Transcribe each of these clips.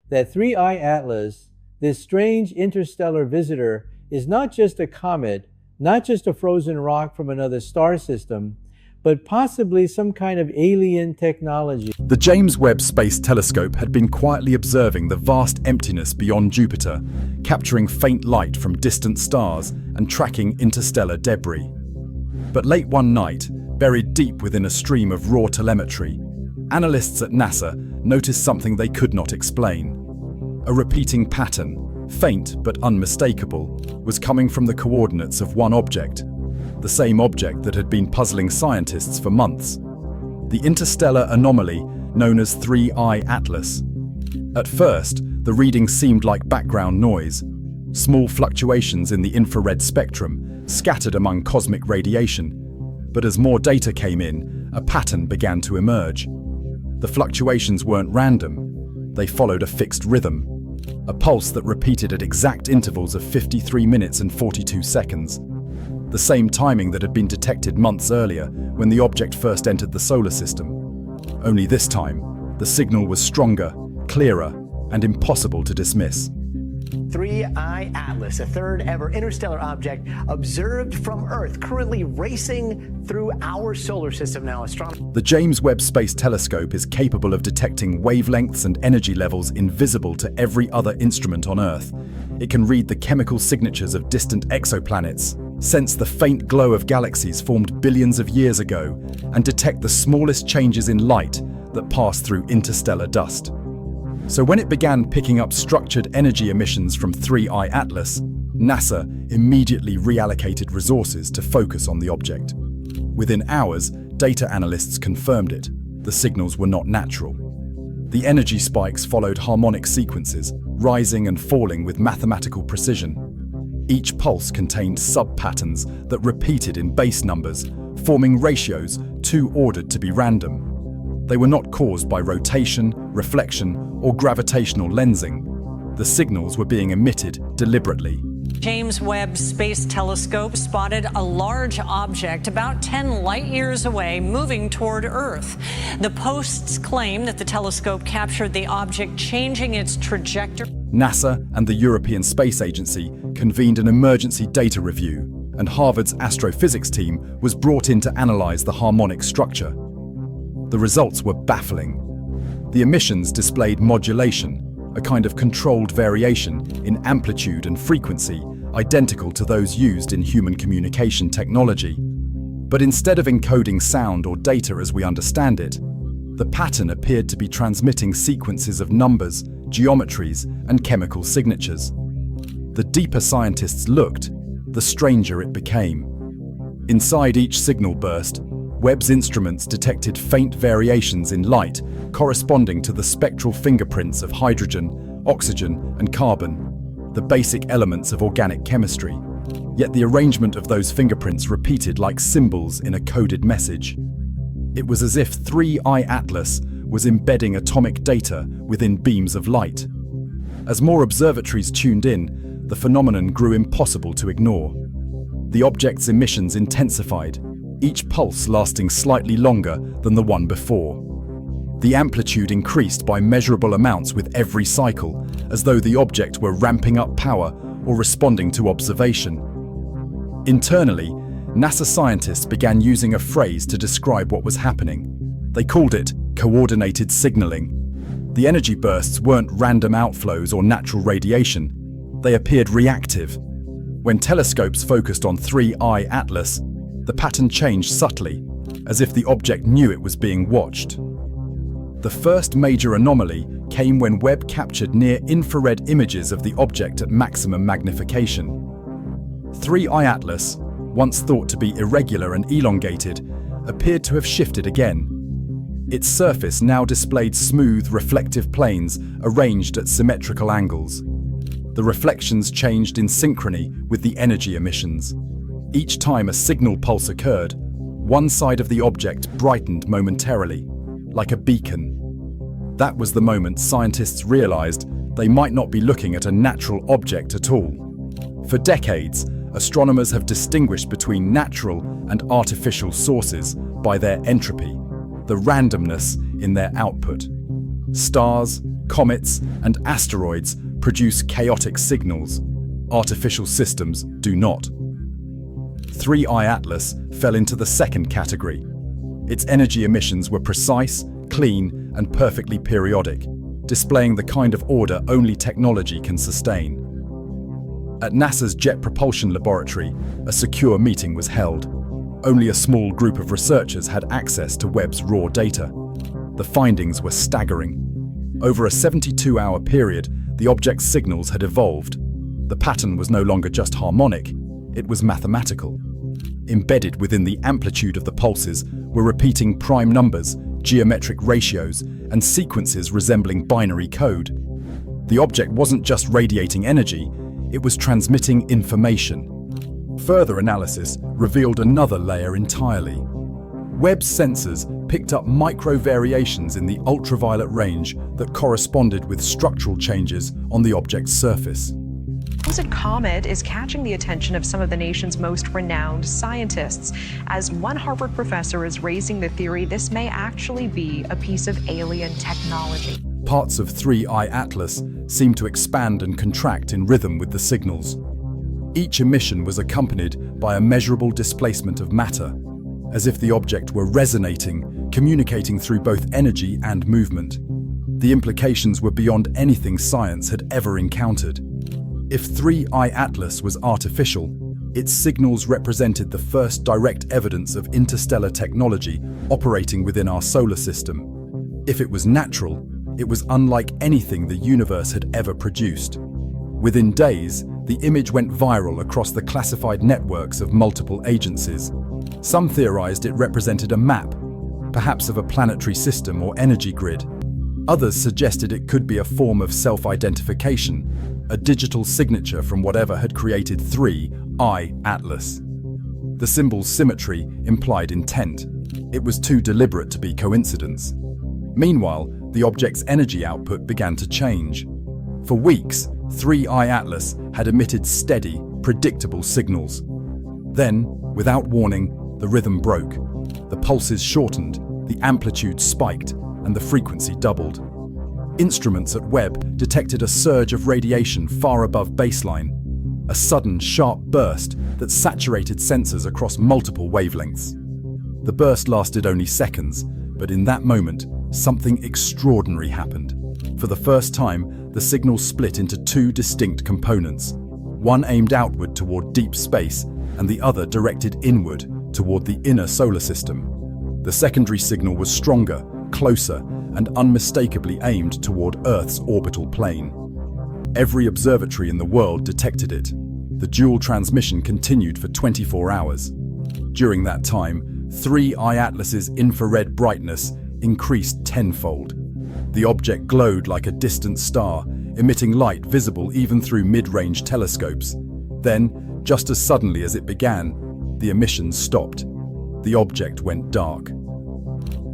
that 3IATLAS, this strange interstellar visitor, is not just a comet, not just a frozen rock from another star system, but possibly some kind of alien technology. The James Webb Space Telescope had been quietly observing the vast emptiness beyond Jupiter, capturing faint light from distant stars and tracking interstellar debris. But late one night, buried deep within a stream of raw telemetry, analysts at NASA noticed something they could not explain. A repeating pattern, faint but unmistakable, was coming from the coordinates of one object, the same object that had been puzzling scientists for months. The interstellar anomaly known as 3IATLAS. At first, the reading seemed like background noise, small fluctuations in the infrared spectrum scattered among cosmic radiation. But as more data came in, a pattern began to emerge. The fluctuations weren't random. They followed a fixed rhythm, a pulse that repeated at exact intervals of 53 minutes and 42 seconds. The same timing that had been detected months earlier when the object first entered the solar system. Only this time, the signal was stronger, clearer, and impossible to dismiss. 3IATLAS, a third ever interstellar object observed from Earth, currently racing through our solar system now. The James Webb Space Telescope is capable of detecting wavelengths and energy levels invisible to every other instrument on Earth. It can read the chemical signatures of distant exoplanets, sense the faint glow of galaxies formed billions of years ago, and detect the smallest changes in light that pass through interstellar dust. So when it began picking up structured energy emissions from 3IATLAS, NASA immediately reallocated resources to focus on the object. Within hours, data analysts confirmed it. The signals were not natural. The energy spikes followed harmonic sequences, rising and falling with mathematical precision. Each pulse contained sub-patterns that repeated in base numbers, forming ratios too ordered to be random. They were not caused by rotation, reflection, or gravitational lensing. The signals were being emitted deliberately. James Webb Space Telescope spotted a large object about 10 light-years away moving toward Earth. The posts claim that the telescope captured the object changing its trajectory. NASA and the European Space Agency convened an emergency data review, and Harvard's astrophysics team was brought in to analyze the harmonic structure. The results were baffling. The emissions displayed modulation, a kind of controlled variation in amplitude and frequency identical to those used in human communication technology. But instead of encoding sound or data as we understand it, the pattern appeared to be transmitting sequences of numbers, geometries, and chemical signatures. The deeper scientists looked, the stranger it became. Inside each signal burst, Webb's instruments detected faint variations in light corresponding to the spectral fingerprints of hydrogen, oxygen, and carbon, the basic elements of organic chemistry. Yet the arrangement of those fingerprints repeated like symbols in a coded message. It was as if 3IATLAS was embedding atomic data within beams of light. As more observatories tuned in, the phenomenon grew impossible to ignore. The object's emissions intensified, each pulse lasting slightly longer than the one before. The amplitude increased by measurable amounts with every cycle, as though the object were ramping up power or responding to observation. Internally, NASA scientists began using a phrase to describe what was happening. They called it coordinated signaling. The energy bursts weren't random outflows or natural radiation. They appeared reactive. When telescopes focused on 3IATLAS, the pattern changed subtly, as if the object knew it was being watched. The first major anomaly came when Webb captured near-infrared images of the object at maximum magnification. 3IATLAS, once thought to be irregular and elongated, appeared to have shifted again. Its surface now displayed smooth, reflective planes arranged at symmetrical angles. The reflections changed in synchrony with the energy emissions. Each time a signal pulse occurred, one side of the object brightened momentarily, like a beacon. That was the moment scientists realized they might not be looking at a natural object at all. For decades, astronomers have distinguished between natural and artificial sources by their entropy, the randomness in their output. Stars, Comets and asteroids produce chaotic signals. Artificial systems do not. 3IATLAS fell into the second category. Its energy emissions were precise, clean, and perfectly periodic, displaying the kind of order only technology can sustain. At NASA's Jet Propulsion Laboratory, a secure meeting was held. Only a small group of researchers had access to Webb's raw data. The findings were staggering. Over a 72-hour period, the object's signals had evolved. The pattern was no longer just harmonic, it was mathematical. Embedded within the amplitude of the pulses were repeating prime numbers, geometric ratios, and sequences resembling binary code. The object wasn't just radiating energy, it was transmitting information. Further analysis revealed another layer entirely. Webb's sensors picked up micro-variations in the ultraviolet range that corresponded with structural changes on the object's surface. The supposed comet is catching the attention of some of the nation's most renowned scientists, as one Harvard professor is raising the theory this may actually be a piece of alien technology. Parts of 3IATLAS seem to expand and contract in rhythm with the signals. Each emission was accompanied by a measurable displacement of matter, as if the object were resonating, communicating through both energy and movement. The implications were beyond anything science had ever encountered. If 3IATLAS was artificial, its signals represented the first direct evidence of interstellar technology operating within our solar system. If it was natural, it was unlike anything the universe had ever produced. Within days, the image went viral across the classified networks of multiple agencies. Some theorized it represented a map, perhaps of a planetary system or energy grid. Others suggested it could be a form of self-identification, a digital signature from whatever had created 3IATLAS. The symbol's symmetry implied intent. It was too deliberate to be coincidence. Meanwhile, the object's energy output began to change. For weeks, 3IATLAS had emitted steady, predictable signals. Then, without warning, the rhythm broke. The pulses shortened, the amplitude spiked, and the frequency doubled. Instruments at Webb detected a surge of radiation far above baseline, a sudden, sharp burst that saturated sensors across multiple wavelengths. The burst lasted only seconds, but in that moment, something extraordinary happened. For the first time, the signal split into two distinct components, one aimed outward toward deep space and the other directed inward toward the inner solar system. The secondary signal was stronger, closer, and unmistakably aimed toward Earth's orbital plane. Every observatory in the world detected it. The dual transmission continued for 24 hours. During that time, 3IATLAS's infrared brightness increased tenfold. The object glowed like a distant star, emitting light visible even through mid-range telescopes. Then, just as suddenly as it began, the emissions stopped. The object went dark.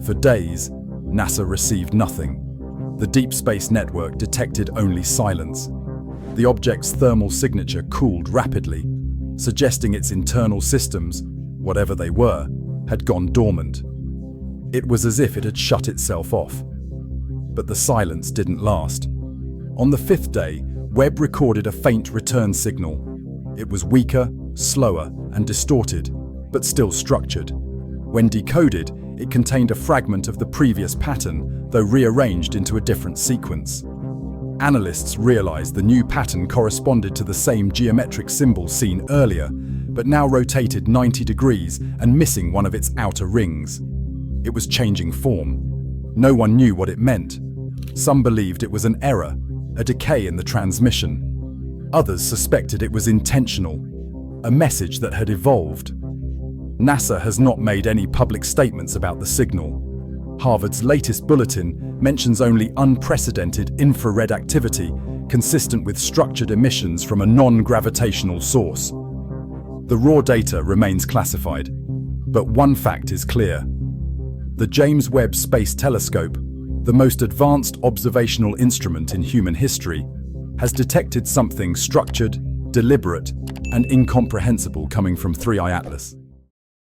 For days, NASA received nothing. The Deep Space Network detected only silence. The object's thermal signature cooled rapidly, suggesting its internal systems, whatever they were, had gone dormant. It was as if it had shut itself off. But the silence didn't last. On the fifth day, Webb recorded a faint return signal. It was weaker, slower, and distorted, but still structured. When decoded, it contained a fragment of the previous pattern, though rearranged into a different sequence. Analysts realized the new pattern corresponded to the same geometric symbol seen earlier, but now rotated 90 degrees and missing one of its outer rings. It was changing form. No one knew what it meant. Some believed it was an error, a decay in the transmission. Others suspected it was intentional, a message that had evolved. NASA has not made any public statements about the signal. Harvard's latest bulletin mentions only unprecedented infrared activity consistent with structured emissions from a non-gravitational source. The raw data remains classified, but one fact is clear. The James Webb Space Telescope, the most advanced observational instrument in human history, has detected something structured, deliberate, and incomprehensible coming from 3IATLAS.